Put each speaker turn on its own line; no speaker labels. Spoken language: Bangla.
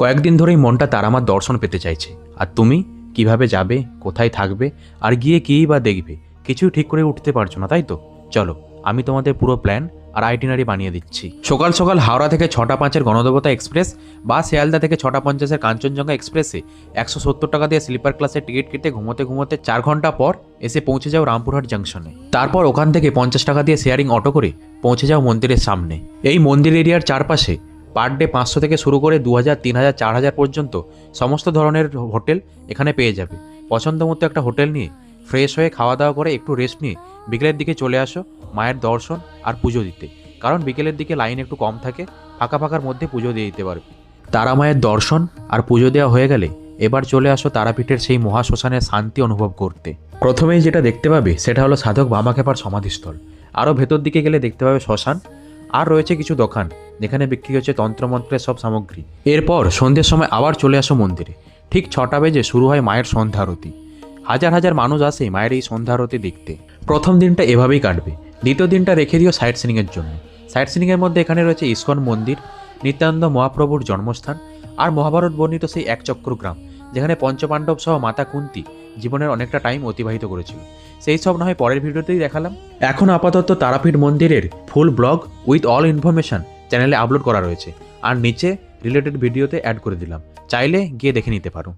কয়েকদিন ধরেই মনটা তারামার দর্শন পেতে চাইছে। আর তুমি কিভাবে যাবে, কোথায় থাকবে, আর গিয়ে কীই বা দেখবে, কিছুই ঠিক করে উঠতে পারছো না, তাই তো? চলো, আমি তোমাদের পুরো প্ল্যান আর আইটিনারি বানিয়ে দিচ্ছি। সকাল সকাল হাওড়া থেকে 6:05-এর গণদেবতা এক্সপ্রেস বা শিয়ালদা থেকে 6:50-এর কাঞ্চনজঙ্ঘা এক্সপ্রেসে 170 টাকা দিয়ে স্লিপার ক্লাসের টিকিট কেটে ঘুমোতে ঘুমোতে 4 ঘন্টা পর এসে পৌঁছে যাও রামপুরহাট জাংশনে। তারপর ওখান থেকে 50 টাকা দিয়ে শেয়ারিং অটো করে পৌঁছে যাও মন্দিরের সামনে। এই মন্দির এরিয়ার চারপাশে পার ডে 500 থেকে শুরু করে 2000, 3000, 4000 পর্যন্ত সমস্ত ধরনের হোটেল এখানে পেয়ে যাবে। পছন্দ মতো একটা হোটেল নিয়ে ফ্রেশ হয়ে খাওয়া দাওয়া করে একটু রেস্ট নিয়ে বিকেলের দিকে চলে আসো মায়ের দর্শন আর পুজো দিতে। কারণ বিকেলের দিকে লাইন একটু কম থাকে, ফাঁকা ফাঁকার মধ্যে পুজো দিয়ে দিতে পারবে। তারা মায়ের দর্শন আর পুজো দেওয়া হয়ে গেলে এবার চলে আসো তারাপীঠের সেই মহাশ্মশানের শান্তি অনুভব করতে। প্রথমেই যেটা দেখতে পাবে সেটা হলো সাধক বামাখ্যাপার সমাধিস্থল। আরও ভেতর দিকে গেলে দেখতে পাবে শ্মশান, আর রয়েছে কিছু দোকান যেখানে বিক্রি হচ্ছে তন্ত্রমন্ত্রের সব সামগ্রী। এরপর সন্ধ্যের সময় আবার চলে আসো মন্দিরে। ঠিক 6টা বেজে শুরু হয় মায়ের সন্ধ্যা আরতি। হাজার হাজার মানুষ আসে মায়ের এই সন্ধ্যা আরতি দেখতে। প্রথম দিনটা এভাবেই কাটবে। দ্বিতীয় দিনটা রেখে দিও সাইট সিনিংয়ের জন্য। সাইট সিনিংয়ের মধ্যে এখানে রয়েছে ইস্কন মন্দির, নিত্যানন্দ মহাপ্রভুর জন্মস্থান, আর মহাভারত বর্ণিত সেই একচক্র গ্রাম যেখানে পঞ্চপাণ্ডব সহ মাতা কুন্তি জীবনের অনেকটা টাইম অতিবাহিত করেছিল। সেই সব না হয় পরের ভিডিওতেই দেখালাম। এখন আপাতত তারাপীঠ মন্দিরের ফুল ব্লগ উইথ অল ইনফরমেশন চ্যানেলে আপলোড করা রয়েছে, আর নিচে রিলেটেড ভিডিওতে অ্যাড করে দিলাম, চাইলে গিয়ে দেখে নিতে পারো।